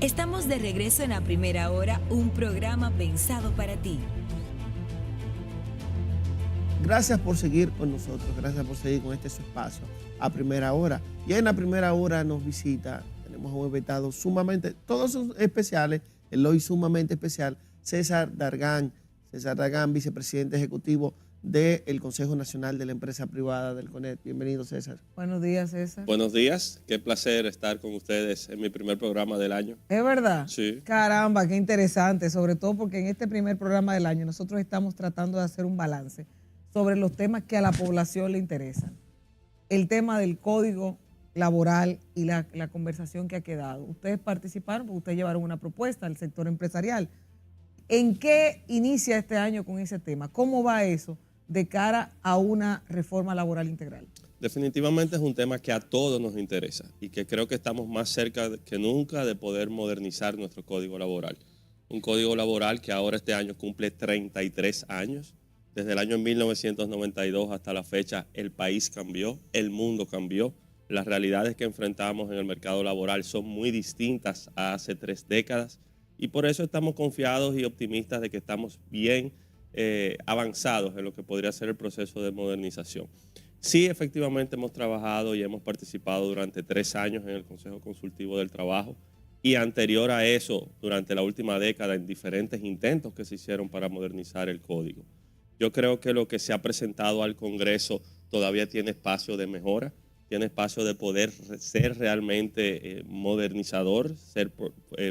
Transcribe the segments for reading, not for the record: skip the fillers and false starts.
Estamos de regreso en A Primera Hora, un programa pensado para ti. Gracias por seguir con nosotros, gracias por seguir con este su espacio a primera hora. Y en la primera hora nos visita, tenemos un invitado sumamente, todos son especiales, el hoy sumamente especial, César Dargan, vicepresidente ejecutivo del Consejo Nacional de la Empresa Privada del CONET. Bienvenido, César. Buenos días, César. Buenos días, qué placer estar con ustedes en mi primer programa del año. ¿Es verdad? Sí. Caramba, qué interesante, sobre todo porque en este primer programa del año nosotros estamos tratando de hacer un balance sobre los temas que a la población le interesan. El tema del código laboral y la conversación que ha quedado. Ustedes participaron porque ustedes llevaron una propuesta al sector empresarial. ¿En qué inicia este año con ese tema? ¿Cómo va eso de cara a una reforma laboral integral? Definitivamente es un tema que a todos nos interesa y que creo que estamos más cerca que nunca de poder modernizar nuestro código laboral. Un código laboral que ahora este año cumple 33 años. Desde el año 1992 hasta la fecha, el país cambió, el mundo cambió. Las realidades que enfrentamos en el mercado laboral son muy distintas a hace 3 décadas y por eso estamos confiados y optimistas de que estamos bien avanzados en lo que podría ser el proceso de modernización. Sí, efectivamente hemos trabajado y hemos participado durante 3 años en el Consejo Consultivo del Trabajo y anterior a eso, durante la última década, en diferentes intentos que se hicieron para modernizar el código. Yo creo que lo que se ha presentado al Congreso todavía tiene espacio de mejora, tiene espacio de poder ser realmente modernizador, ser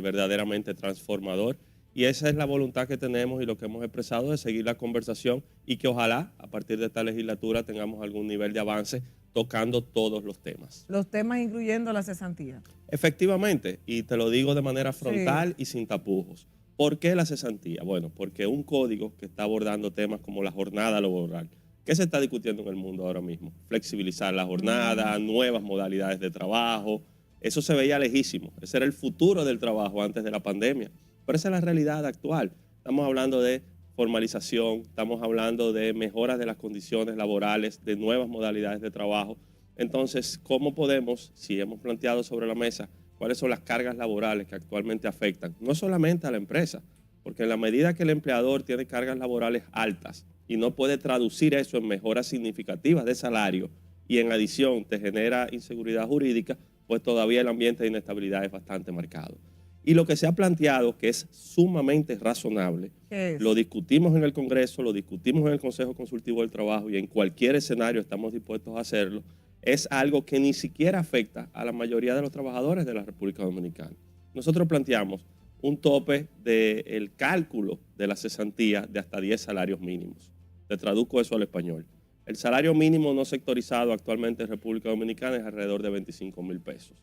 verdaderamente transformador. Y esa es la voluntad que tenemos y lo que hemos expresado de seguir la conversación y que ojalá a partir de esta legislatura tengamos algún nivel de avance tocando todos los temas. Los temas incluyendo la cesantía. Efectivamente, y te lo digo de manera frontal y sin tapujos. ¿Por qué la cesantía? Bueno, porque un código que está abordando temas como la jornada laboral. ¿Qué se está discutiendo en el mundo ahora mismo? Flexibilizar la jornada, nuevas modalidades de trabajo. Eso se veía lejísimo. Ese era el futuro del trabajo antes de la pandemia. Pero esa es la realidad actual. Estamos hablando de formalización, estamos hablando de mejoras de las condiciones laborales, de nuevas modalidades de trabajo. Entonces, ¿cómo podemos, si hemos planteado sobre la mesa, cuáles son las cargas laborales que actualmente afectan, no solamente a la empresa, porque en la medida que el empleador tiene cargas laborales altas y no puede traducir eso en mejoras significativas de salario y en adición te genera inseguridad jurídica, pues todavía el ambiente de inestabilidad es bastante marcado. Y lo que se ha planteado, que es sumamente razonable, lo discutimos en el Congreso, lo discutimos en el Consejo Consultivo del Trabajo y en cualquier escenario estamos dispuestos a hacerlo, es algo que ni siquiera afecta a la mayoría de los trabajadores de la República Dominicana. Nosotros planteamos un tope del cálculo de la cesantía de hasta 10 salarios mínimos. Te traduzco eso al español. El salario mínimo no sectorizado actualmente en República Dominicana es alrededor de 25,000 pesos.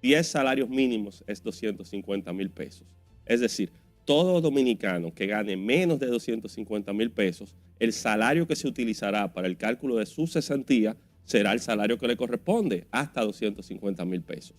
10 salarios mínimos es 250,000 pesos. Es decir, todo dominicano que gane menos de 250,000 pesos, el salario que se utilizará para el cálculo de su cesantía será el salario que le corresponde, hasta 250,000 pesos.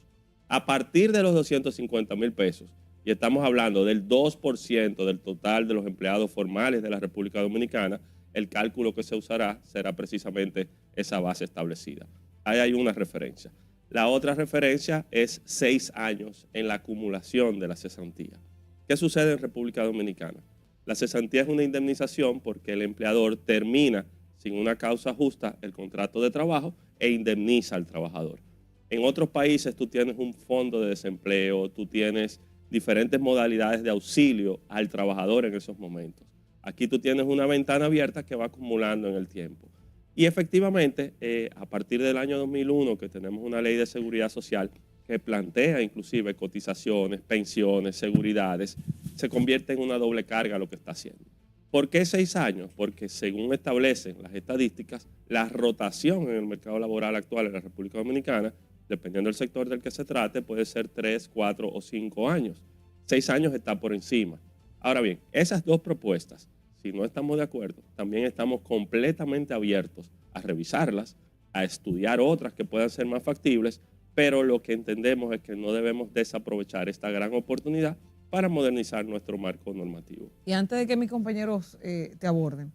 A partir de los 250,000 pesos, y estamos hablando del 2% del total de los empleados formales de la República Dominicana, el cálculo que se usará será precisamente esa base establecida. Ahí hay una referencia. La otra referencia es 6 años en la acumulación de la cesantía. ¿Qué sucede en República Dominicana? La cesantía es una indemnización porque el empleador termina sin una causa justa el contrato de trabajo e indemniza al trabajador. En otros países tú tienes un fondo de desempleo, tú tienes diferentes modalidades de auxilio al trabajador en esos momentos. Aquí tú tienes una ventana abierta que va acumulando en el tiempo. Y efectivamente, a partir del año 2001, que tenemos una ley de seguridad social que plantea inclusive cotizaciones, pensiones, seguridades, se convierte en una doble carga lo que está haciendo. ¿Por qué 6 años? Porque según establecen las estadísticas, la rotación en el mercado laboral actual en la República Dominicana, dependiendo del sector del que se trate, puede ser 3, 4 o 5 años. 6 años está por encima. Ahora bien, esas dos propuestas, si no estamos de acuerdo, también estamos completamente abiertos a revisarlas, a estudiar otras que puedan ser más factibles, pero lo que entendemos es que no debemos desaprovechar esta gran oportunidad para modernizar nuestro marco normativo. Y antes de que mis compañeros te aborden,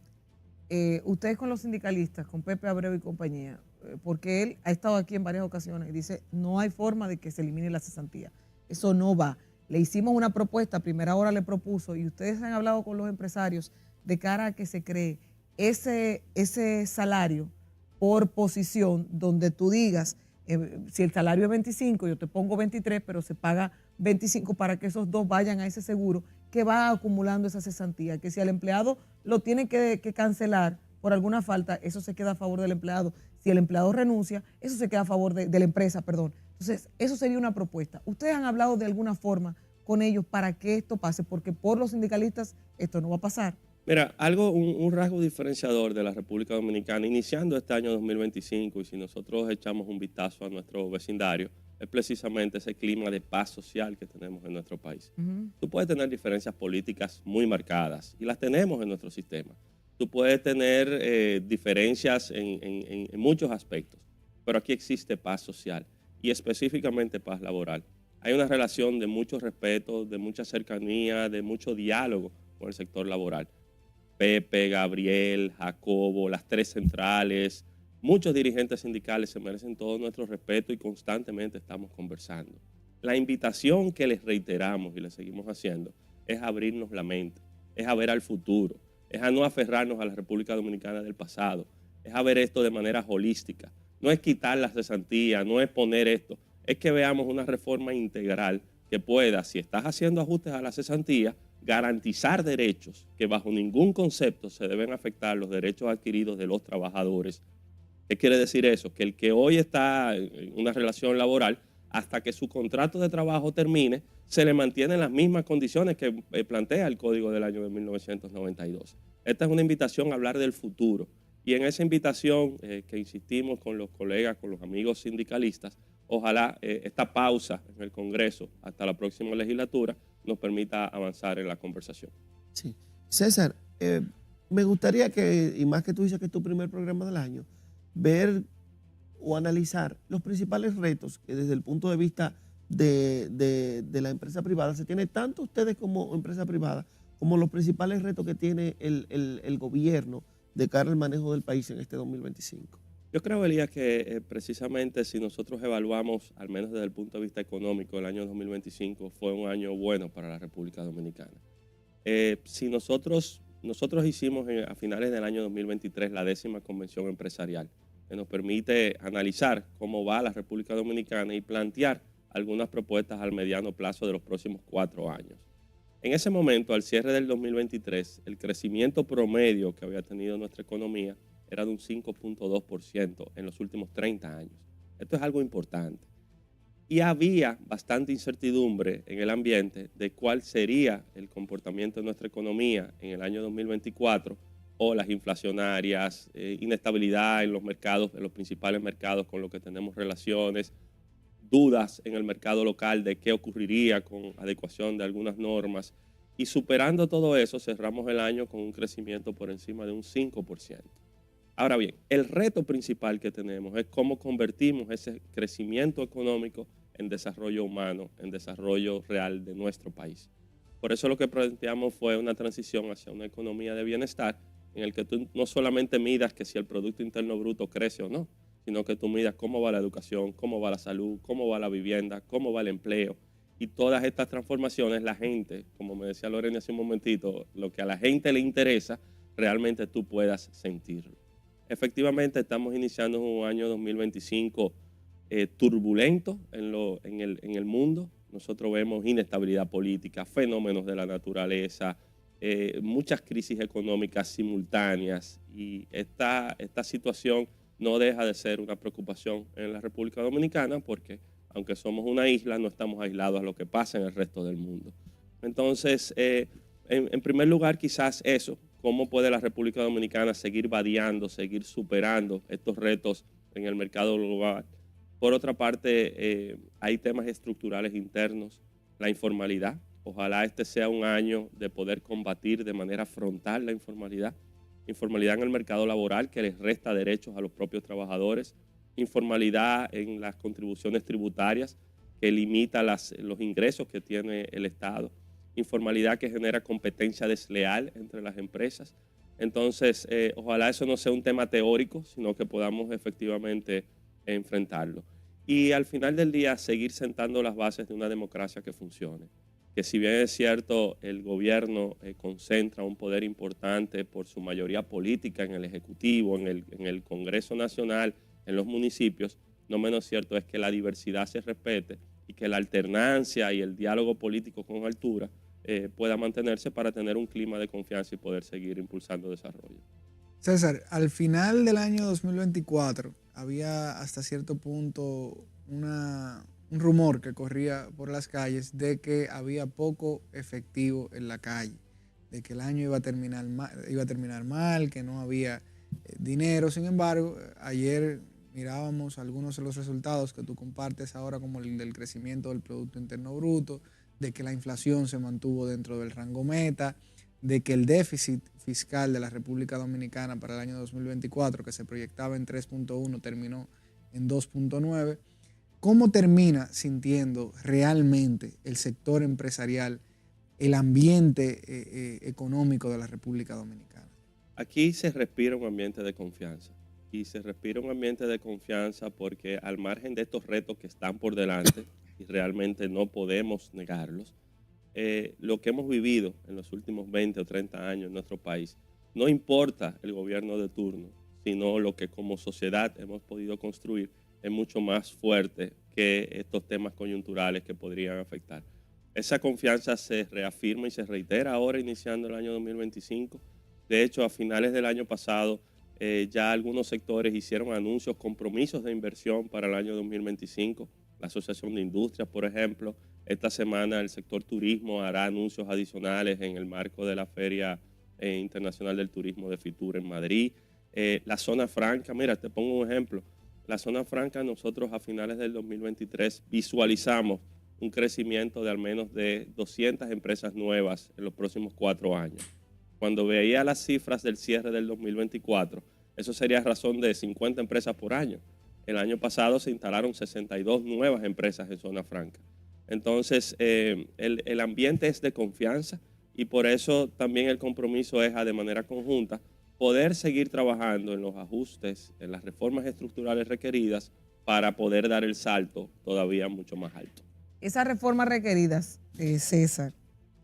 ustedes con los sindicalistas, con Pepe Abreu y compañía, porque él ha estado aquí en varias ocasiones y dice, no hay forma de que se elimine la cesantía. Eso no va. Le hicimos una propuesta, a primera hora le propuso, y ustedes han hablado con los empresarios de cara a que se cree ese salario por posición donde tú digas, si el salario es 25, yo te pongo 23, pero se paga 25 para que esos dos vayan a ese seguro que va acumulando esa cesantía, que si al empleado lo tiene que cancelar por alguna falta, eso se queda a favor del empleado. Si el empleado renuncia, eso se queda a favor de la empresa, perdón. Entonces, eso sería una propuesta. ¿Ustedes han hablado de alguna forma con ellos para que esto pase? Porque por los sindicalistas esto no va a pasar. Mira, un rasgo diferenciador de la República Dominicana, iniciando este año 2025, y si nosotros echamos un vistazo a nuestro vecindario, es precisamente ese clima de paz social que tenemos en nuestro país. Tú puedes tener diferencias políticas muy marcadas, y las tenemos en nuestro sistema. Tú puedes tener diferencias en muchos aspectos, pero aquí existe paz social y específicamente paz laboral. Hay una relación de mucho respeto, de mucha cercanía, de mucho diálogo con el sector laboral. Pepe, Gabriel, Jacobo, las tres centrales, muchos dirigentes sindicales se merecen todo nuestro respeto y constantemente estamos conversando. La invitación que les reiteramos y les seguimos haciendo es abrirnos la mente, es a ver al futuro, es a no aferrarnos a la República Dominicana del pasado, es a ver esto de manera holística. No es quitar la cesantía, no es poner esto, es que veamos una reforma integral que pueda, si estás haciendo ajustes a la cesantía, garantizar derechos que bajo ningún concepto se deben afectar los derechos adquiridos de los trabajadores. ¿Qué quiere decir eso? Que el que hoy está en una relación laboral, hasta que su contrato de trabajo termine, se le mantienen las mismas condiciones que plantea el Código del año de 1992. Esta es una invitación a hablar del futuro. Y en esa invitación que insistimos con los colegas, con los amigos sindicalistas, ojalá esta pausa en el Congreso hasta la próxima legislatura nos permita avanzar en la conversación. Sí. César, me gustaría que, y más que tú dices que es tu primer programa del año, ver o analizar los principales retos que desde el punto de vista de la empresa privada se tiene, tanto ustedes como empresa privada, como los principales retos que tiene el gobierno de cara al manejo del país en este 2025. Yo creo, Elías, que precisamente si nosotros evaluamos, al menos desde el punto de vista económico, el año 2025 fue un año bueno para la República Dominicana. Si nosotros hicimos a finales del año 2023 la 10ª convención empresarial, que nos permite analizar cómo va la República Dominicana y plantear algunas propuestas al mediano plazo de los próximos 4 años. En ese momento, al cierre del 2023, el crecimiento promedio que había tenido nuestra economía era de un 5.2% en los últimos 30 años. Esto es algo importante. Y había bastante incertidumbre en el ambiente de cuál sería el comportamiento de nuestra economía en el año 2024, o las inflacionarias, inestabilidad en los mercados, en los principales mercados con los que tenemos relaciones, dudas en el mercado local de qué ocurriría con adecuación de algunas normas. Y superando todo eso, cerramos el año con un crecimiento por encima de un 5%. Ahora bien, el reto principal que tenemos es cómo convertimos ese crecimiento económico en desarrollo humano, en desarrollo real de nuestro país. Por eso lo que planteamos fue una transición hacia una economía de bienestar en el que tú no solamente midas que si el Producto Interno Bruto crece o no, sino que tú midas cómo va la educación, cómo va la salud, cómo va la vivienda, cómo va el empleo. Y todas estas transformaciones, la gente, como me decía Lorena hace un momentito, lo que a la gente le interesa, realmente tú puedas sentirlo. Efectivamente, estamos iniciando un año 2025 turbulento en el mundo. Nosotros vemos inestabilidad política, fenómenos de la naturaleza, muchas crisis económicas simultáneas, y esta situación no deja de ser una preocupación en la República Dominicana porque, aunque somos una isla, no estamos aislados a lo que pasa en el resto del mundo. Entonces, en primer lugar, quizás eso, cómo puede la República Dominicana seguir vadeando, seguir superando estos retos en el mercado global. Por otra parte, hay temas estructurales internos, la informalidad. Ojalá este sea un año de poder combatir de manera frontal la informalidad. Informalidad en el mercado laboral que les resta derechos a los propios trabajadores. Informalidad en las contribuciones tributarias que limita los ingresos que tiene el Estado. Informalidad que genera competencia desleal entre las empresas. Entonces, ojalá eso no sea un tema teórico, sino que podamos efectivamente enfrentarlo. Y al final del día, seguir sentando las bases de una democracia que funcione. que si bien es cierto, el gobierno concentra un poder importante por su mayoría política en el Ejecutivo, en el Congreso Nacional, en los municipios, no menos cierto es que la diversidad se respete y que la alternancia y el diálogo político con altura pueda mantenerse para tener un clima de confianza y poder seguir impulsando desarrollo. César, al final del año 2024 había hasta cierto punto un rumor que corría por las calles de que había poco efectivo en la calle, de que el año iba a terminar mal, que no había dinero. Sin embargo, ayer mirábamos algunos de los resultados que tú compartes ahora, como el del crecimiento del Producto Interno Bruto, de que la inflación se mantuvo dentro del rango meta, de que el déficit fiscal de la República Dominicana para el año 2024, que se proyectaba en 3.1, terminó en 2.9. ¿Cómo termina sintiendo realmente el sector empresarial, el ambiente económico de la República Dominicana? Aquí se respira un ambiente de confianza. Y se respira un ambiente de confianza porque al margen de estos retos que están por delante, y realmente no podemos negarlos, lo que hemos vivido en los últimos 20 o 30 años en nuestro país, no importa el gobierno de turno, sino lo que como sociedad hemos podido construir es mucho más fuerte que estos temas coyunturales que podrían afectar. Esa confianza se reafirma y se reitera ahora iniciando el año 2025. De hecho, a finales del año pasado, ya algunos sectores hicieron anuncios, compromisos de inversión para el año 2025. La Asociación de Industrias, por ejemplo, esta semana el sector turismo hará anuncios adicionales en el marco de la Feria Internacional del Turismo de Fitur en Madrid. La zona franca, mira, te pongo un ejemplo. La zona franca, nosotros a finales del 2023 visualizamos un crecimiento de al menos de 200 empresas nuevas en los próximos 4 años. Cuando veía las cifras del cierre del 2024, eso sería razón de 50 empresas por año. El año pasado se instalaron 62 nuevas empresas en zona franca. Entonces, el ambiente es de confianza y por eso también el compromiso es de manera conjunta poder seguir trabajando en los ajustes, en las reformas estructurales requeridas para poder dar el salto todavía mucho más alto. Esas reformas requeridas, César,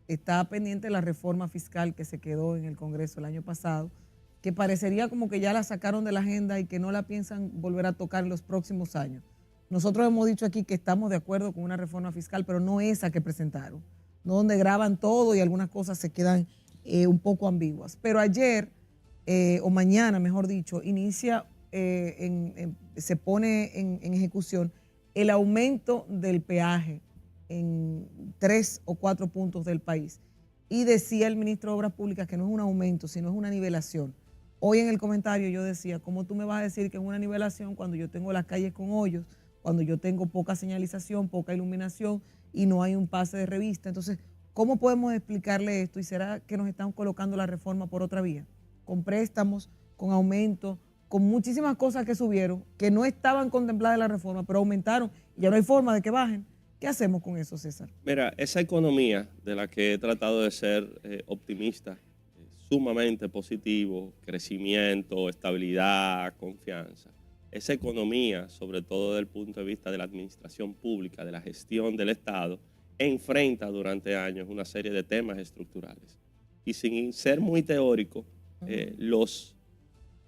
está pendiente la reforma fiscal que se quedó en el Congreso el año pasado, que parecería como que ya la sacaron de la agenda y que no la piensan volver a tocar en los próximos años. Nosotros hemos dicho aquí que estamos de acuerdo con una reforma fiscal, pero no esa que presentaron, no donde graban todo y algunas cosas se quedan un poco ambiguas. Pero ayer, o mañana, mejor dicho, inicia, se pone en ejecución el aumento del peaje en 3 o 4 puntos del país. Y decía el ministro de Obras Públicas que no es un aumento, sino es una nivelación. Hoy en el comentario yo decía, ¿cómo tú me vas a decir que es una nivelación cuando yo tengo las calles con hoyos, cuando yo tengo poca señalización, poca iluminación y no hay un pase de revista? Entonces, ¿cómo podemos explicarle esto? ¿Y será que nos están colocando la reforma por otra vía? Con préstamos, con aumento, con muchísimas cosas que subieron, que no estaban contempladas en la reforma, pero aumentaron y ya no hay forma de que bajen. ¿Qué hacemos con eso, César? Mira, esa economía de la que he tratado de ser optimista, sumamente positivo, crecimiento, estabilidad, confianza, esa economía, sobre todo desde el punto de vista de la administración pública, de la gestión del Estado, enfrenta durante años una serie de temas estructurales. Y sin ser muy teórico, los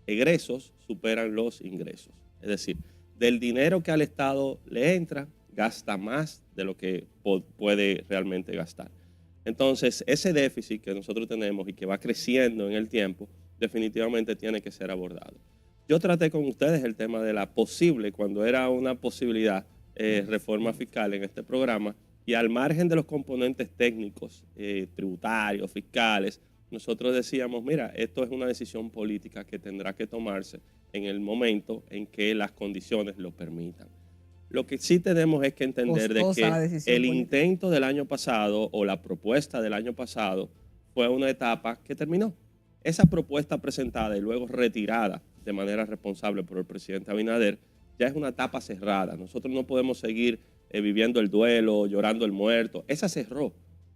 egresos superan los ingresos. Es decir, del dinero que al Estado le entra, gasta más de lo que puede realmente gastar. Entonces, ese déficit que nosotros tenemos y que va creciendo en el tiempo, definitivamente tiene que ser abordado. Yo traté con ustedes el tema de la posible, cuando era una posibilidad, reforma fiscal en este programa, y al margen de los componentes técnicos, tributarios, fiscales, nosotros decíamos, mira, esto es una decisión política que tendrá que tomarse en el momento en que las condiciones lo permitan. Lo que sí tenemos es que entender de que el intento del año pasado o la propuesta del año pasado fue una etapa que terminó. Esa propuesta presentada y luego retirada de manera responsable por el presidente Abinader ya es una etapa cerrada. Nosotros no podemos seguir viviendo el duelo, llorando el muerto. Esa cerró.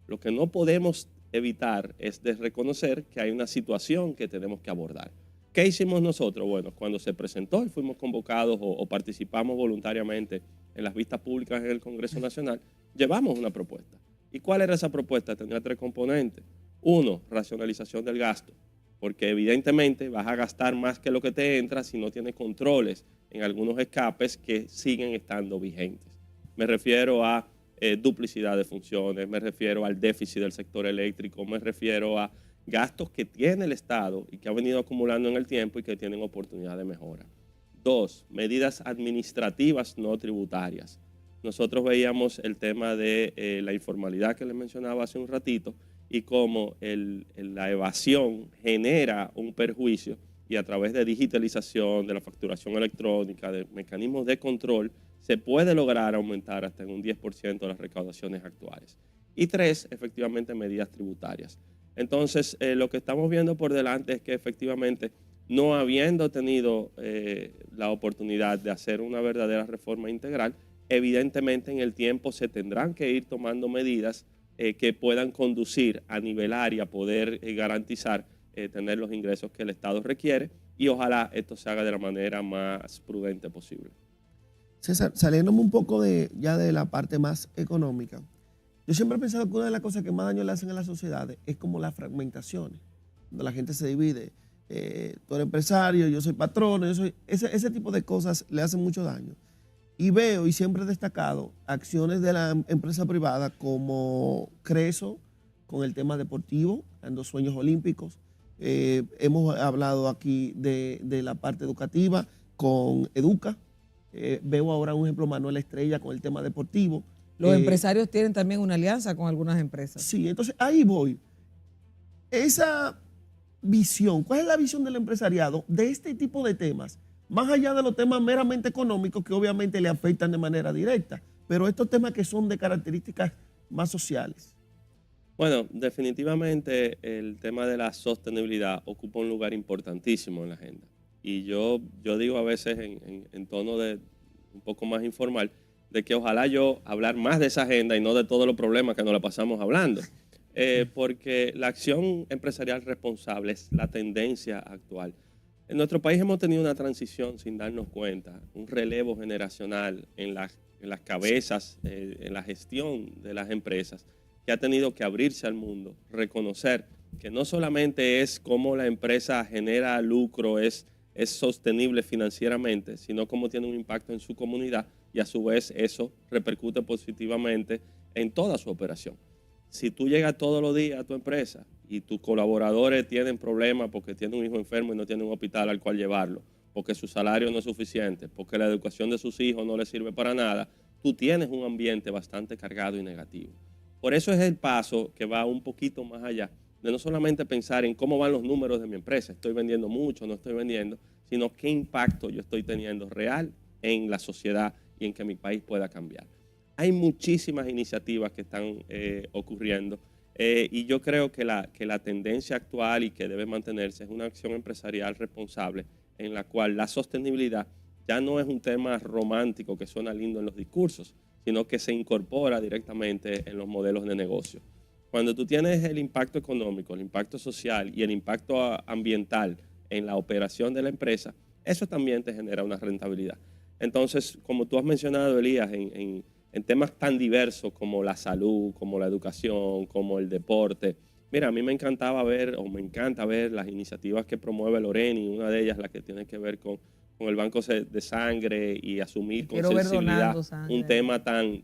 Lo que no podemos evitar es de reconocer que hay una situación que tenemos que abordar. ¿Qué hicimos nosotros? Bueno, cuando se presentó y fuimos convocados o participamos voluntariamente en las vistas públicas en el Congreso Nacional, llevamos una propuesta. ¿Y cuál era esa propuesta? Tenía 3 componentes. 1, racionalización del gasto, porque evidentemente vas a gastar más que lo que te entra si no tienes controles en algunos escapes que siguen estando vigentes. Me refiero a duplicidad de funciones, me refiero al déficit del sector eléctrico, me refiero a gastos que tiene el Estado y que ha venido acumulando en el tiempo y que tienen oportunidad de mejora. 2, medidas administrativas no tributarias. Nosotros veíamos el tema de la informalidad que les mencionaba hace un ratito y cómo la evasión genera un perjuicio y a través de digitalización, de la facturación electrónica, de mecanismos de control, se puede lograr aumentar hasta en un 10% las recaudaciones actuales. Y 3, efectivamente, medidas tributarias. Entonces, lo que estamos viendo por delante es que efectivamente, no habiendo tenido la oportunidad de hacer una verdadera reforma integral, evidentemente en el tiempo se tendrán que ir tomando medidas que puedan conducir a nivelar y a poder garantizar tener los ingresos que el Estado requiere y ojalá esto se haga de la manera más prudente posible. César, saliéndome un poco ya de la parte más económica, yo siempre he pensado que una de las cosas que más daño le hacen a las sociedades es como las fragmentaciones, donde la gente se divide. Tú eres empresario, yo soy patrón, ese tipo de cosas le hacen mucho daño. Y veo, y siempre he destacado, acciones de la empresa privada como Creso, con el tema deportivo, dando sueños olímpicos. Hemos hablado aquí de la parte educativa con Educa. Veo ahora un ejemplo, Manuel Estrella, con el tema deportivo. Los empresarios tienen también una alianza con algunas empresas. Sí, entonces ahí voy. Esa visión, ¿cuál es la visión del empresariado de este tipo de temas? Más allá de los temas meramente económicos que obviamente le afectan de manera directa, pero estos temas que son de características más sociales. Bueno, definitivamente el tema de la sostenibilidad ocupa un lugar importantísimo en la agenda. Y yo digo a veces en tono de un poco más informal, de que ojalá yo hablar más de esa agenda y no de todos los problemas que nos la pasamos hablando. Porque la acción empresarial responsable es la tendencia actual. En nuestro país hemos tenido una transición sin darnos cuenta, un relevo generacional en las cabezas, en la gestión de las empresas, que ha tenido que abrirse al mundo, reconocer que no solamente es cómo la empresa genera lucro, es sostenible financieramente, sino cómo tiene un impacto en su comunidad y a su vez eso repercute positivamente en toda su operación. Si tú llegas todos los días a tu empresa y tus colaboradores tienen problemas porque tienen un hijo enfermo y no tienen un hospital al cual llevarlo, porque su salario no es suficiente, porque la educación de sus hijos no les sirve para nada, tú tienes un ambiente bastante cargado y negativo. Por eso es el paso que va un poquito más allá, de no solamente pensar en cómo van los números de mi empresa, estoy vendiendo mucho, no estoy vendiendo, sino qué impacto yo estoy teniendo real en la sociedad y en que mi país pueda cambiar. Hay muchísimas iniciativas que están ocurriendo y yo creo que la tendencia actual y que debe mantenerse es una acción empresarial responsable en la cual la sostenibilidad ya no es un tema romántico que suena lindo en los discursos, sino que se incorpora directamente en los modelos de negocio. Cuando tú tienes el impacto económico, el impacto social y el impacto ambiental en la operación de la empresa, eso también te genera una rentabilidad. Entonces, como tú has mencionado, Elías, en temas tan diversos como la salud, como la educación, como el deporte, mira, a mí me encanta ver las iniciativas que promueve Loreni, una de ellas la que tiene que ver con el banco de sangre y asumir con sensibilidad un tema tan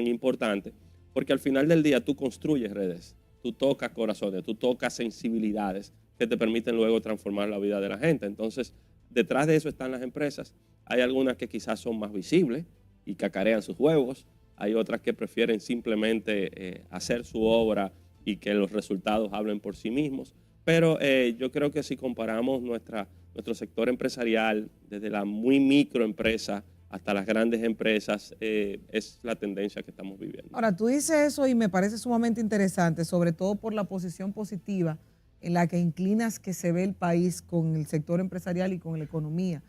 importante. Porque al final del día tú construyes redes, tú tocas corazones, tú tocas sensibilidades que te permiten luego transformar la vida de la gente. Entonces, detrás de eso están las empresas. Hay algunas que quizás son más visibles y cacarean sus huevos. Hay otras que prefieren simplemente hacer su obra y que los resultados hablen por sí mismos. Pero yo creo que si comparamos nuestro sector empresarial, desde la muy microempresa hasta las grandes empresas, es la tendencia que estamos viviendo. Ahora, tú dices eso y me parece sumamente interesante, sobre todo por la posición positiva en la que inclinas que se ve el país con el sector empresarial y con la economía.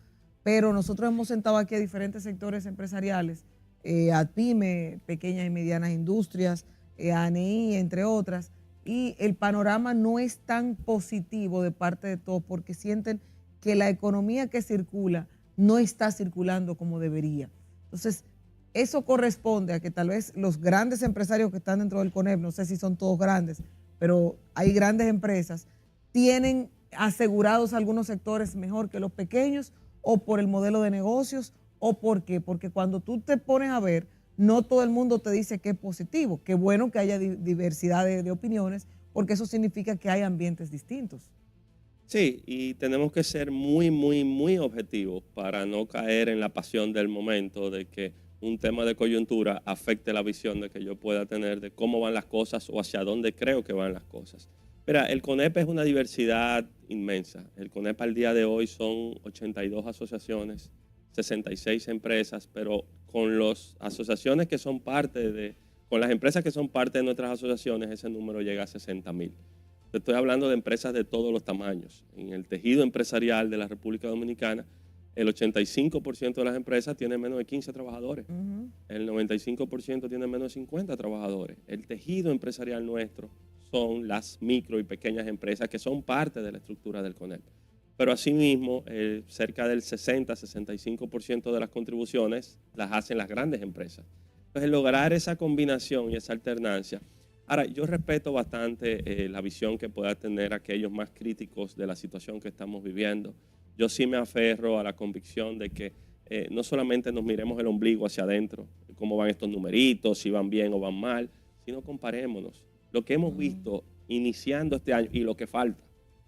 Pero nosotros hemos sentado aquí a diferentes sectores empresariales, a PYME, pequeñas y medianas industrias, a ANI, entre otras, y el panorama no es tan positivo de parte de todos porque sienten que la economía que circula no está circulando como debería. Entonces, eso corresponde a que tal vez los grandes empresarios que están dentro del CONEP, no sé si son todos grandes, pero hay grandes empresas, tienen asegurados algunos sectores mejor que los pequeños, o por el modelo de negocios, o por qué. Porque cuando tú te pones a ver, no todo el mundo te dice que es positivo. Qué bueno que haya diversidad de opiniones, porque eso significa que hay ambientes distintos. Sí, y tenemos que ser muy, muy, muy objetivos para no caer en la pasión del momento de que un tema de coyuntura afecte la visión de que yo pueda tener de cómo van las cosas o hacia dónde creo que van las cosas. Mira, el CONEP es una diversidad inmensa. El CONEP al día de hoy son 82 asociaciones, 66 empresas, pero con las asociaciones que son con las empresas que son parte de nuestras asociaciones, ese número llega a 60,000. Te estoy hablando de empresas de todos los tamaños. En el tejido empresarial de la República Dominicana, el 85% de las empresas tiene menos de 15 trabajadores. El 95% tiene menos de 50 trabajadores. El tejido empresarial nuestro son las micro y pequeñas empresas que son parte de la estructura del CONEP. Pero asimismo, cerca del 60-65% de las contribuciones las hacen las grandes empresas. Entonces, lograr esa combinación y esa alternancia. Ahora, yo respeto bastante la visión que pueda tener aquellos más críticos de la situación que estamos viviendo. Yo sí me aferro a la convicción de que no solamente nos miremos el ombligo hacia adentro, cómo van estos numeritos, si van bien o van mal, sino comparémonos. Lo que hemos visto iniciando este año y lo que falta.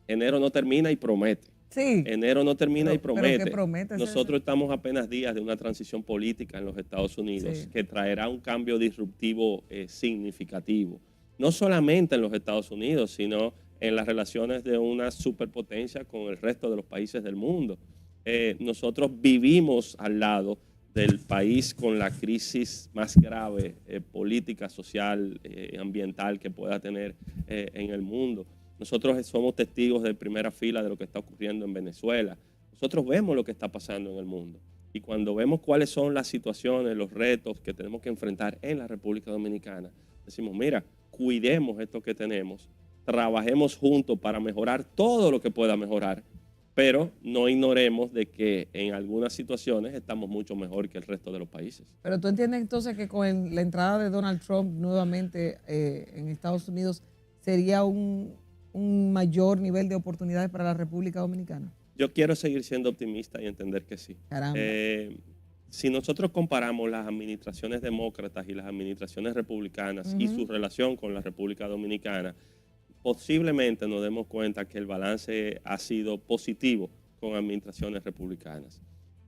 Enero no termina y promete. Sí. Enero no termina y promete. ¿Pero qué promete? Nosotros estamos apenas días de una transición política en los Estados Unidos, sí, que traerá un cambio disruptivo significativo. No solamente en los Estados Unidos, sino en las relaciones de una superpotencia con el resto de los países del mundo. Nosotros vivimos al lado del país con la crisis más grave política, social, ambiental que pueda tener en el mundo. Nosotros somos testigos de primera fila de lo que está ocurriendo en Venezuela. Nosotros vemos lo que está pasando en el mundo. Y cuando vemos cuáles son las situaciones, los retos que tenemos que enfrentar en la República Dominicana, decimos, mira, cuidemos esto que tenemos, trabajemos juntos para mejorar todo lo que pueda mejorar, pero no ignoremos de que en algunas situaciones estamos mucho mejor que el resto de los países. Pero tú entiendes entonces que con la entrada de Donald Trump nuevamente en Estados Unidos sería un mayor nivel de oportunidades para la República Dominicana. Yo quiero seguir siendo optimista y entender que sí. Caramba. Si nosotros comparamos las administraciones demócratas y las administraciones republicanas y su relación con la República Dominicana, posiblemente nos demos cuenta que el balance ha sido positivo con administraciones republicanas.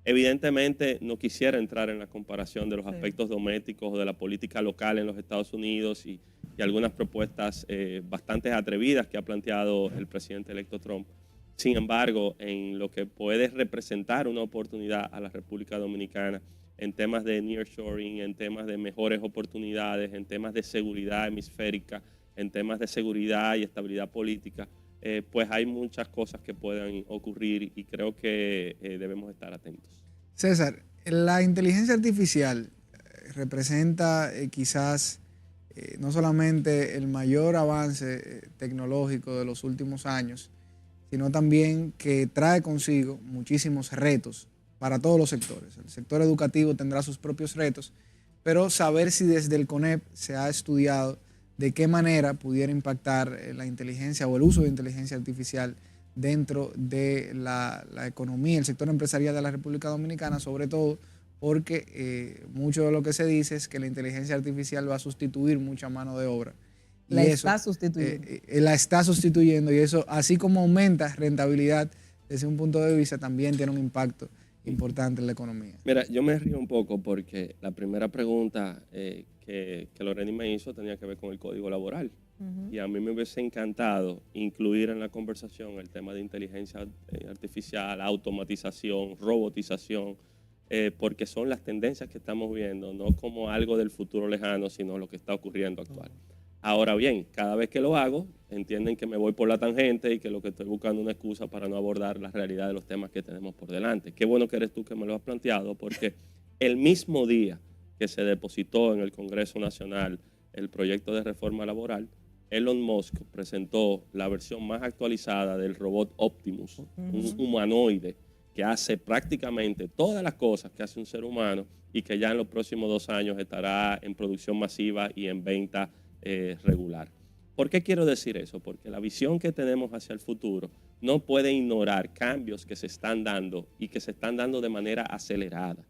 Evidentemente no quisiera entrar en la comparación de los aspectos domésticos o de la política local en los Estados Unidos y algunas propuestas bastante atrevidas que ha planteado el presidente electo Trump. Sin embargo, en lo que puede representar una oportunidad a la República Dominicana en temas de nearshoring, en temas de mejores oportunidades, en temas de seguridad hemisférica, en temas de seguridad y estabilidad política, pues hay muchas cosas que puedan ocurrir y creo que debemos estar atentos. César, la inteligencia artificial representa quizás no solamente el mayor avance tecnológico de los últimos años, sino también que trae consigo muchísimos retos para todos los sectores. El sector educativo tendrá sus propios retos, pero saber si desde el CONEP se ha estudiado de qué manera pudiera impactar la inteligencia o el uso de inteligencia artificial dentro de la economía, el sector empresarial de la República Dominicana, sobre todo porque mucho de lo que se dice es que la inteligencia artificial va a sustituir mucha mano de obra. La está sustituyendo. La está sustituyendo y eso, así como aumenta rentabilidad desde un punto de vista, también tiene un impacto importante en la economía. Mira, yo me río un poco porque la primera pregunta que Loreni me hizo tenía que ver con el código laboral. Y a mí me hubiese encantado incluir en la conversación el tema de inteligencia artificial, automatización, robotización, porque son las tendencias que estamos viendo, no como algo del futuro lejano, sino lo que está ocurriendo actual. Ahora bien, cada vez que lo hago, entienden que me voy por la tangente y que lo que estoy buscando es una excusa para no abordar la realidad de los temas que tenemos por delante. Qué bueno que eres tú que me lo has planteado, porque el mismo día que se depositó en el Congreso Nacional el proyecto de reforma laboral, Elon Musk presentó la versión más actualizada del robot Optimus, un humanoide que hace prácticamente todas las cosas que hace un ser humano y que ya en los próximos 2 años estará en producción masiva y en venta regular. ¿Por qué quiero decir eso? Porque la visión que tenemos hacia el futuro no puede ignorar cambios que se están dando y que se están dando de manera acelerada.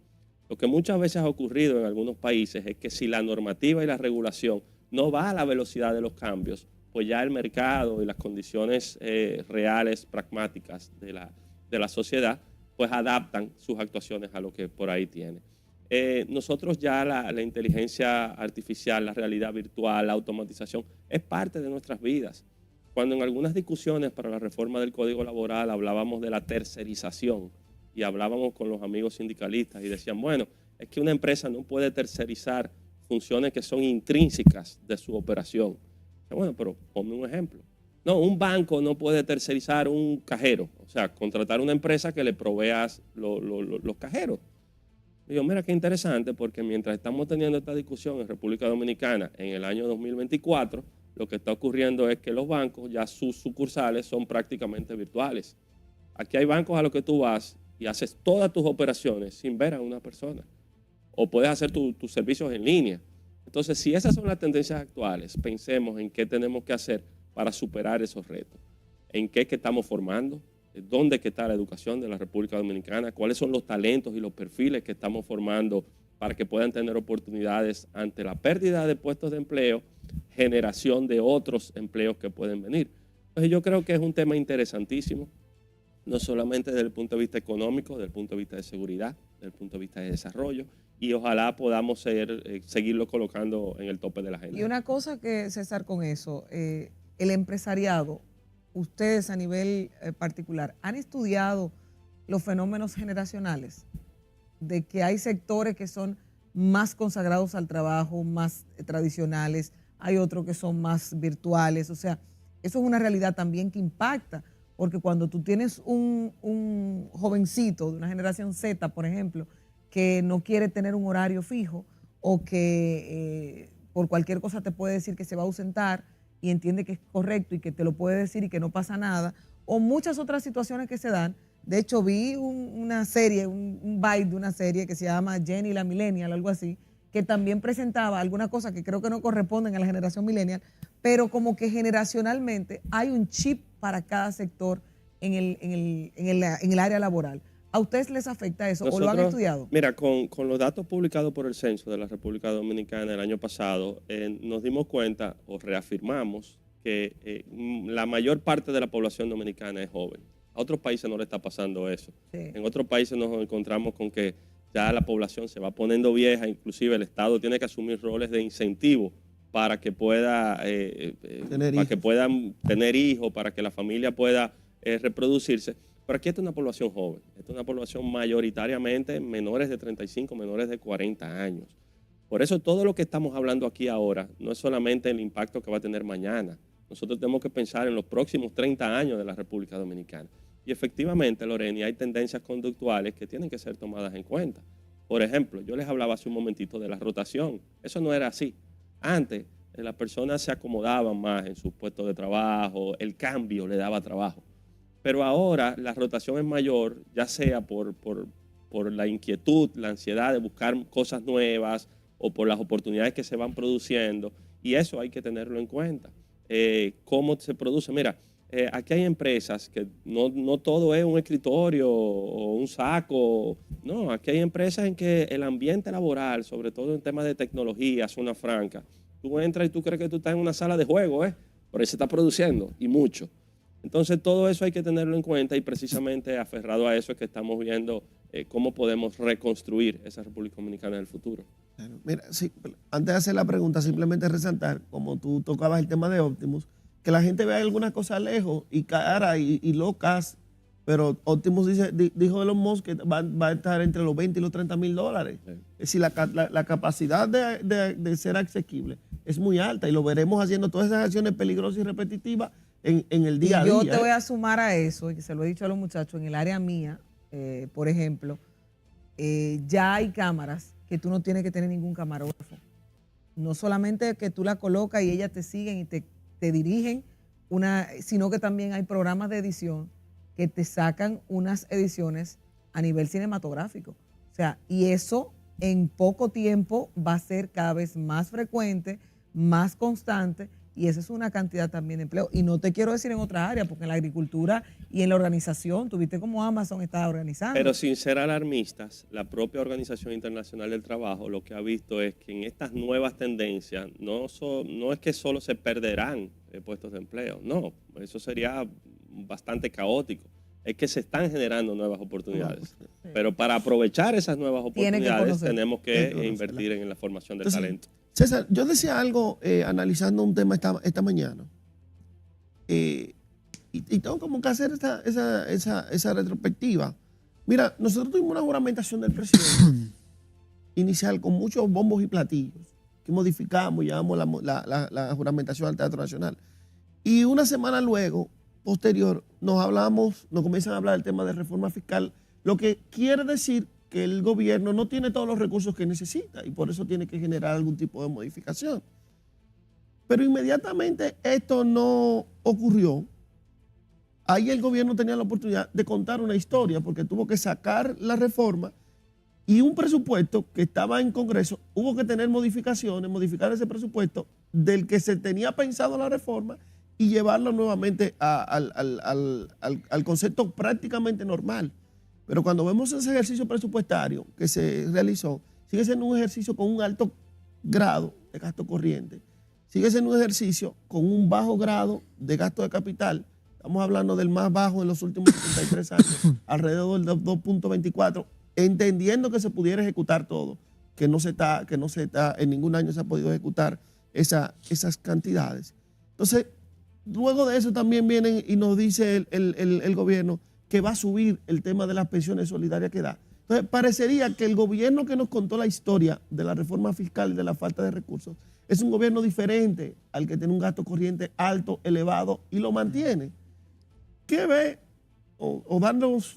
Lo que muchas veces ha ocurrido en algunos países es que si la normativa y la regulación no va a la velocidad de los cambios, pues ya el mercado y las condiciones reales, pragmáticas de la sociedad, pues adaptan sus actuaciones a lo que por ahí tiene. Nosotros ya la inteligencia artificial, la realidad virtual, la automatización, es parte de nuestras vidas. Cuando en algunas discusiones para la reforma del Código Laboral hablábamos de la tercerización y hablábamos con los amigos sindicalistas y decían, bueno, es que una empresa no puede tercerizar funciones que son intrínsecas de su operación. Bueno, pero ponme un ejemplo. No, un banco no puede tercerizar un cajero, o sea, contratar una empresa que le provea los cajeros. Y yo, mira qué interesante, porque mientras estamos teniendo esta discusión en República Dominicana en el año 2024, lo que está ocurriendo es que los bancos, ya sus sucursales son prácticamente virtuales. Aquí hay bancos a los que tú vas y haces todas tus operaciones sin ver a una persona. O puedes hacer tus servicios en línea. Entonces, si esas son las tendencias actuales, pensemos en qué tenemos que hacer para superar esos retos. ¿En qué es que estamos formando? ¿Dónde está la educación de la República Dominicana? ¿Cuáles son los talentos y los perfiles que estamos formando para que puedan tener oportunidades ante la pérdida de puestos de empleo, generación de otros empleos que pueden venir? Entonces yo creo que es un tema interesantísimo, no solamente desde el punto de vista económico, desde el punto de vista de seguridad, desde el punto de vista de desarrollo, y ojalá podamos seguirlo colocando en el tope de la agenda. Y una cosa que, César, con eso, el empresariado, ustedes a nivel particular, ¿han estudiado los fenómenos generacionales? De que hay sectores que son más consagrados al trabajo, más tradicionales, hay otros que son más virtuales, o sea, eso es una realidad también que impacta, porque cuando tú tienes un jovencito de una generación Z, por ejemplo, que no quiere tener un horario fijo o que por cualquier cosa te puede decir que se va a ausentar y entiende que es correcto y que te lo puede decir y que no pasa nada, o muchas otras situaciones que se dan. De hecho, vi una serie, un bite de una serie que se llama Jenny la Millennial, algo así, que también presentaba alguna cosa que creo que no corresponden a la generación millennial, pero como que generacionalmente hay un chip para cada sector en el área laboral. ¿A ustedes les afecta eso o lo han estudiado? Mira, con los datos publicados por el Censo de la República Dominicana el año pasado, nos dimos cuenta o reafirmamos que la mayor parte de la población dominicana es joven. A otros países no le está pasando eso. Sí. En otros países nos encontramos con que ya la población se va poniendo vieja, inclusive el Estado tiene que asumir roles de incentivo para que pueda que puedan tener hijos, para que la familia pueda reproducirse. Pero aquí está una población joven, esta es una población mayoritariamente menores de 35, menores de 40 años. Por eso todo lo que estamos hablando aquí ahora no es solamente el impacto que va a tener mañana. Nosotros tenemos que pensar en los próximos 30 años de la República Dominicana. Y efectivamente, Loreni, hay tendencias conductuales que tienen que ser tomadas en cuenta. Por ejemplo, yo les hablaba hace un momentito de la rotación. Eso no era así. Antes, las personas se acomodaban más en sus puestos de trabajo, el cambio le daba trabajo. Pero ahora la rotación es mayor, ya sea por la inquietud, la ansiedad de buscar cosas nuevas o por las oportunidades que se van produciendo. Y eso hay que tenerlo en cuenta. ¿Cómo se produce? Mira, aquí hay empresas que no todo es un escritorio o un saco. No, aquí hay empresas en que el ambiente laboral, sobre todo en temas de tecnología, zona franca, tú entras y tú crees que tú estás en una sala de juego, pero ahí se está produciendo y mucho. Entonces, todo eso hay que tenerlo en cuenta y precisamente aferrado a eso es que estamos viendo cómo podemos reconstruir esa República Dominicana del futuro. Mira, sí, antes de hacer la pregunta, simplemente resaltar, como tú tocabas el tema de Optimus, que la gente ve algunas cosas lejos y caras y locas, pero Optimus dijo Elon Musk que va a estar entre los 20 y los 30 mil dólares. Sí. Es decir, la capacidad de ser asequible es muy alta y lo veremos haciendo todas esas acciones peligrosas y repetitivas en el día a día. Yo te voy a sumar a eso, y se lo he dicho a los muchachos, en el área mía, por ejemplo, ya hay cámaras que tú no tienes que tener ningún camarógrafo. No solamente que tú la colocas y ellas te siguen y te dirigen, sino que también hay programas de edición que te sacan unas ediciones a nivel cinematográfico. O sea, y eso en poco tiempo va a ser cada vez más frecuente, más constante, y esa es una cantidad también de empleo. Y no te quiero decir en otras áreas, porque en la agricultura y en la organización, tuviste cómo Amazon está organizando. Pero sin ser alarmistas, la propia Organización Internacional del Trabajo lo que ha visto es que en estas nuevas tendencias no es que solo se perderán puestos de empleo, no, eso sería bastante caótico. Es que se están generando nuevas oportunidades. Pero para aprovechar esas nuevas oportunidades tenemos que invertir en la formación de talento. César, yo decía algo analizando un tema esta mañana. Y tengo como que hacer esa retrospectiva. Mira, nosotros tuvimos una juramentación del presidente inicial con muchos bombos y platillos que modificamos, llevamos la juramentación al Teatro Nacional. Y una semana luego, posterior, nos comienzan a hablar del tema de reforma fiscal, lo que quiere decir que el gobierno no tiene todos los recursos que necesita y por eso tiene que generar algún tipo de modificación. Pero inmediatamente esto no ocurrió. Ahí el gobierno tenía la oportunidad de contar una historia porque tuvo que sacar la reforma y un presupuesto que estaba en Congreso, hubo que tener modificaciones, modificar ese presupuesto del que se tenía pensado la reforma y llevarlo nuevamente al concepto prácticamente normal. Pero cuando vemos ese ejercicio presupuestario que se realizó, sigue siendo un ejercicio con un alto grado de gasto corriente, sigue siendo un ejercicio con un bajo grado de gasto de capital. Estamos hablando del más bajo en los últimos 73 años, alrededor del 2.24, entendiendo que se pudiera ejecutar todo, que no se está, en ningún año se ha podido ejecutar esas cantidades. Entonces, luego de eso también vienen y nos dice el gobierno que va a subir el tema de las pensiones solidarias que da. Entonces, parecería que el gobierno que nos contó la historia de la reforma fiscal y de la falta de recursos es un gobierno diferente al que tiene un gasto corriente alto, elevado y lo mantiene. ¿Qué ve o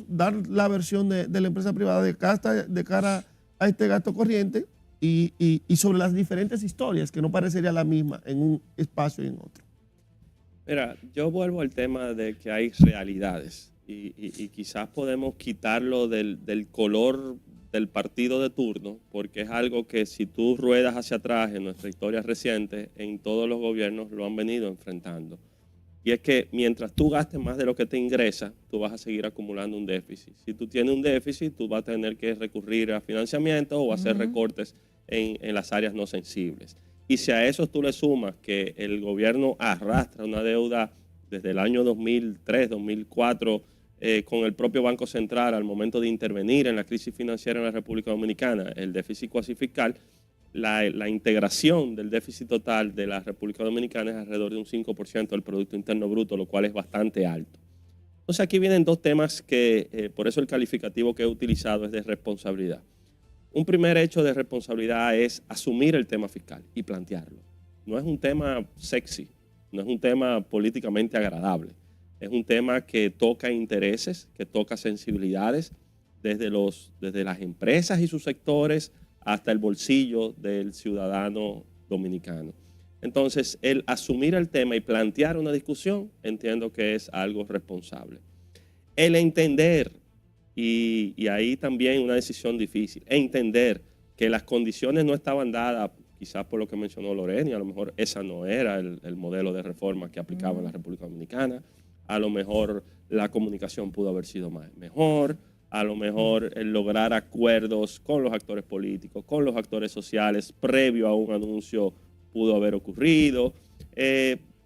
dar la versión de la empresa privada de cara a este gasto corriente y sobre las diferentes historias que no parecería la misma en un espacio y en otro? Mira, yo vuelvo al tema de que hay realidades y quizás podemos quitarlo del color del partido de turno, porque es algo que si tú ruedas hacia atrás en nuestra historia reciente, en todos los gobiernos lo han venido enfrentando. Y es que mientras tú gastes más de lo que te ingresa, tú vas a seguir acumulando un déficit. Si tú tienes un déficit, tú vas a tener que recurrir a financiamiento o a hacer recortes en las áreas no sensibles. Y si a eso tú le sumas que el gobierno arrastra una deuda desde el año 2003, 2004, con el propio Banco Central al momento de intervenir en la crisis financiera en la República Dominicana, el déficit cuasi fiscal, la integración del déficit total de la República Dominicana es alrededor de un 5% del Producto Interno Bruto, lo cual es bastante alto. Entonces aquí vienen dos temas que, por eso el calificativo que he utilizado es de responsabilidad. Un primer hecho de responsabilidad es asumir el tema fiscal y plantearlo. No es un tema sexy, no es un tema políticamente agradable. Es un tema que toca intereses, que toca sensibilidades desde las empresas y sus sectores hasta el bolsillo del ciudadano dominicano. Entonces, el asumir el tema y plantear una discusión, entiendo que es algo responsable. El entender, y ahí también una decisión difícil, entender que las condiciones no estaban dadas, quizás por lo que mencionó Lorena, y a lo mejor esa no era el modelo de reforma que aplicaba en la República Dominicana, a lo mejor la comunicación pudo haber sido mejor, a lo mejor el lograr acuerdos con los actores políticos, con los actores sociales, previo a un anuncio pudo haber ocurrido,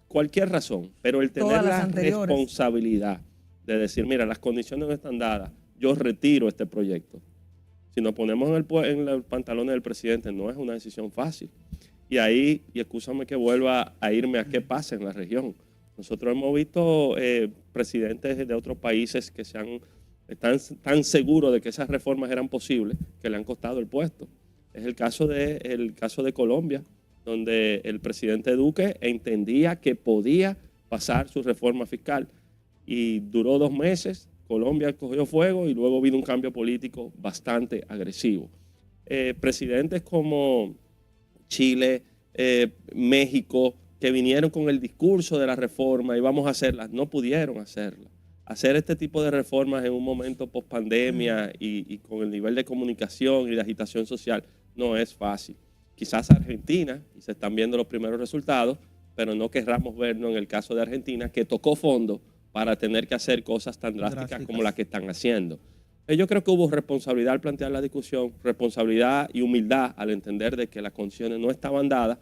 cualquier razón, pero el tener la responsabilidad de decir, mira, las condiciones no están dadas, yo retiro este proyecto. Si nos ponemos en los pantalones del presidente, no es una decisión fácil. Y ahí, y escúchame que vuelva a irme a qué pasa en la región. Nosotros hemos visto presidentes de otros países que están tan seguros de que esas reformas eran posibles que le han costado el puesto. Es el caso de Colombia, donde el presidente Duque entendía que podía pasar su reforma fiscal y duró 2 meses, Colombia cogió fuego y luego vino un cambio político bastante agresivo. Presidentes como Chile, México, que vinieron con el discurso de la reforma y vamos a hacerla, no pudieron hacerla. hacer este tipo de reformas en un momento post pandemia y con el nivel de comunicación y de agitación social no es fácil. Quizás Argentina, y se están viendo los primeros resultados, pero no querramos vernos en el caso de Argentina, que tocó fondo para tener que hacer cosas tan drásticas como las que están haciendo. Yo creo que hubo responsabilidad al plantear la discusión, responsabilidad y humildad al entender de que las condiciones no estaban dadas,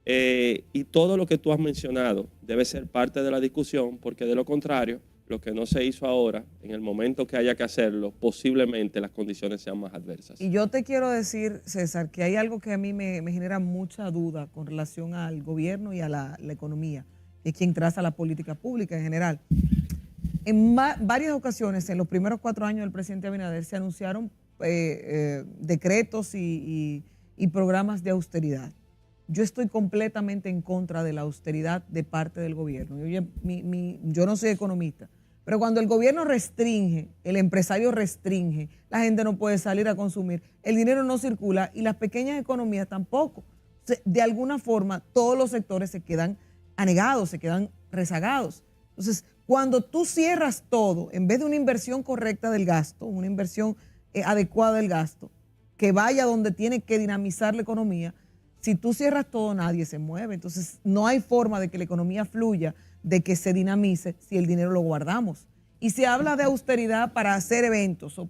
y todo lo que tú has mencionado debe ser parte de la discusión, porque de lo contrario, lo que no se hizo ahora, en el momento que haya que hacerlo, posiblemente las condiciones sean más adversas. Y yo te quiero decir, César, que hay algo que a mí me genera mucha duda con relación al gobierno y a la economía, que es quien traza la política pública en general. En varias ocasiones, en los primeros 4 años del presidente Abinader, se anunciaron decretos y programas de austeridad. Yo estoy completamente en contra de la austeridad de parte del gobierno. Yo no soy economista, pero cuando el gobierno restringe, el empresario restringe, la gente no puede salir a consumir, el dinero no circula y las pequeñas economías tampoco. De alguna forma, todos los sectores se quedan anegados, se quedan rezagados. Entonces, cuando tú cierras todo, en vez de una inversión correcta del gasto, una inversión adecuada del gasto, que vaya donde tiene que dinamizar la economía, si tú cierras todo, nadie se mueve. Entonces, no hay forma de que la economía fluya, de que se dinamice si el dinero lo guardamos. Y se habla de austeridad para hacer eventos.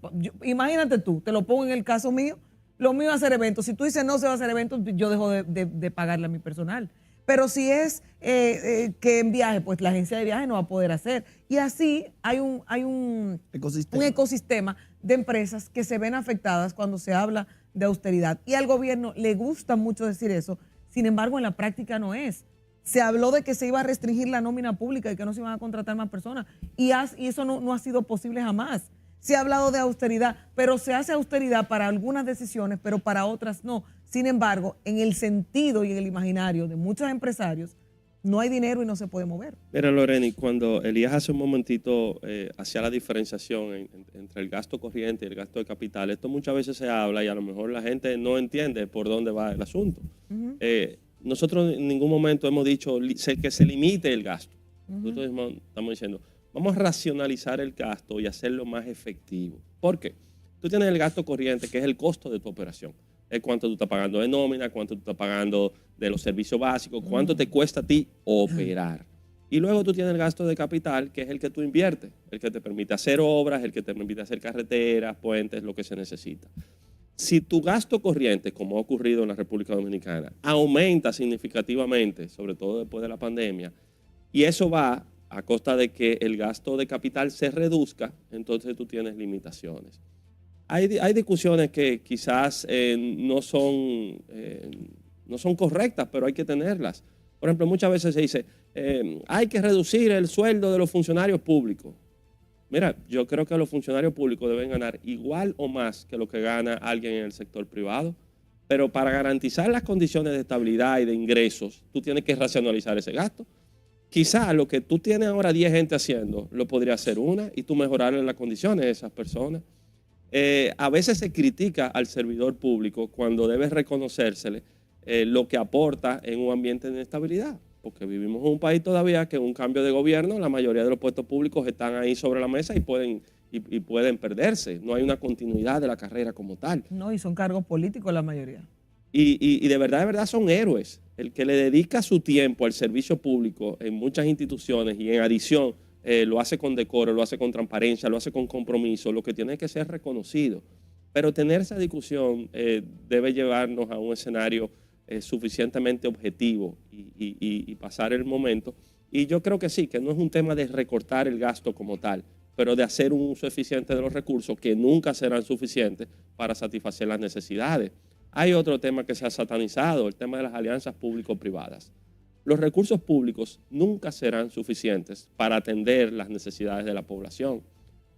Imagínate tú, te lo pongo en el caso mío, lo mío es hacer eventos. Si tú dices no se va a hacer eventos, yo dejo de pagarle a mi personal. Pero si es que en viaje, pues la agencia de viaje no va a poder hacer. Y así hay un ecosistema de empresas que se ven afectadas cuando se habla de austeridad. Y al gobierno le gusta mucho decir eso, sin embargo en la práctica no es. Se habló de que se iba a restringir la nómina pública y que no se iban a contratar más personas. Y eso no ha sido posible jamás. Se ha hablado de austeridad, pero se hace austeridad para algunas decisiones, pero para otras no. Sin embargo, en el sentido y en el imaginario de muchos empresarios, no hay dinero y no se puede mover. Mira, Loreni, cuando Elías hace un momentito hacía la diferenciación entre el gasto corriente y el gasto de capital, esto muchas veces se habla y a lo mejor la gente no entiende por dónde va el asunto. Nosotros en ningún momento hemos dicho que se limite el gasto. Nosotros estamos diciendo, vamos a racionalizar el gasto y hacerlo más efectivo. ¿Por qué? Tú tienes el gasto corriente, que es el costo de tu operación. Es cuánto tú estás pagando de nómina, cuánto tú estás pagando de los servicios básicos, cuánto te cuesta a ti operar. Y luego tú tienes el gasto de capital, que es el que tú inviertes, el que te permite hacer obras, el que te permite hacer carreteras, puentes, lo que se necesita. Si tu gasto corriente, como ha ocurrido en la República Dominicana, aumenta significativamente, sobre todo después de la pandemia, y eso va a costa de que el gasto de capital se reduzca, entonces tú tienes limitaciones. Hay discusiones que quizás no son correctas, pero hay que tenerlas. Por ejemplo, muchas veces se dice, hay que reducir el sueldo de los funcionarios públicos. Mira, yo creo que los funcionarios públicos deben ganar igual o más que lo que gana alguien en el sector privado, pero para garantizar las condiciones de estabilidad y de ingresos, tú tienes que racionalizar ese gasto. Quizás lo que tú tienes ahora 10 gente haciendo, lo podría hacer una y tú mejorarle las condiciones de esas personas. A veces se critica al servidor público cuando debe reconocérsele lo que aporta en un ambiente de inestabilidad, porque vivimos en un país todavía que en un cambio de gobierno la mayoría de los puestos públicos están ahí sobre la mesa y pueden perderse. No hay una continuidad de la carrera como tal. No, y son cargos políticos la mayoría. Y de verdad son héroes. El que le dedica su tiempo al servicio público en muchas instituciones y en adición lo hace con decoro, lo hace con transparencia, lo hace con compromiso, lo que tiene que ser reconocido. Pero tener esa discusión debe llevarnos a un escenario suficientemente objetivo y pasar el momento. Y yo creo que sí, que no es un tema de recortar el gasto como tal, pero de hacer un uso eficiente de los recursos que nunca serán suficientes para satisfacer las necesidades. Hay otro tema que se ha satanizado, el tema de las alianzas público-privadas. Los recursos públicos nunca serán suficientes para atender las necesidades de la población.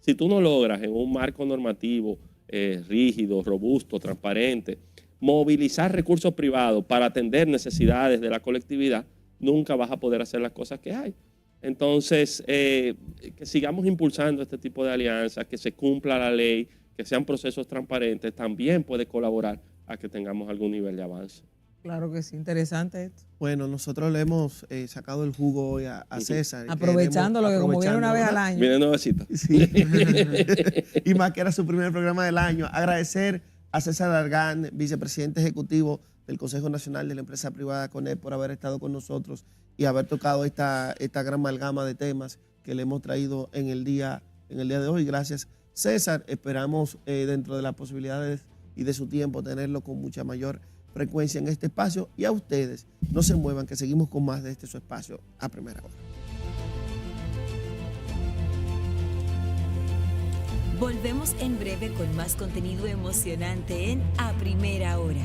Si tú no logras en un marco normativo rígido, robusto, transparente, movilizar recursos privados para atender necesidades de la colectividad, nunca vas a poder hacer las cosas que hay. Entonces, que sigamos impulsando este tipo de alianzas, que se cumpla la ley, que sean procesos transparentes, también puede colaborar a que tengamos algún nivel de avance. Claro que sí, interesante esto. Bueno, nosotros le hemos sacado el jugo hoy a César. Aprovechándolo, que como viene una vez al año. Viene nuevecito. Sí. Y más que era su primer programa del año. Agradecer a César Argán, vicepresidente ejecutivo del Consejo Nacional de la Empresa Privada CONEP, por haber estado con nosotros y haber tocado esta gran amalgama de temas que le hemos traído en el día de hoy. Gracias, César. Esperamos dentro de las posibilidades y de su tiempo tenerlo con mucha mayor frecuencia en este espacio. Y a ustedes, no se muevan, que seguimos con más de este su espacio a primera hora. Volvemos en breve con más contenido emocionante en A Primera Hora.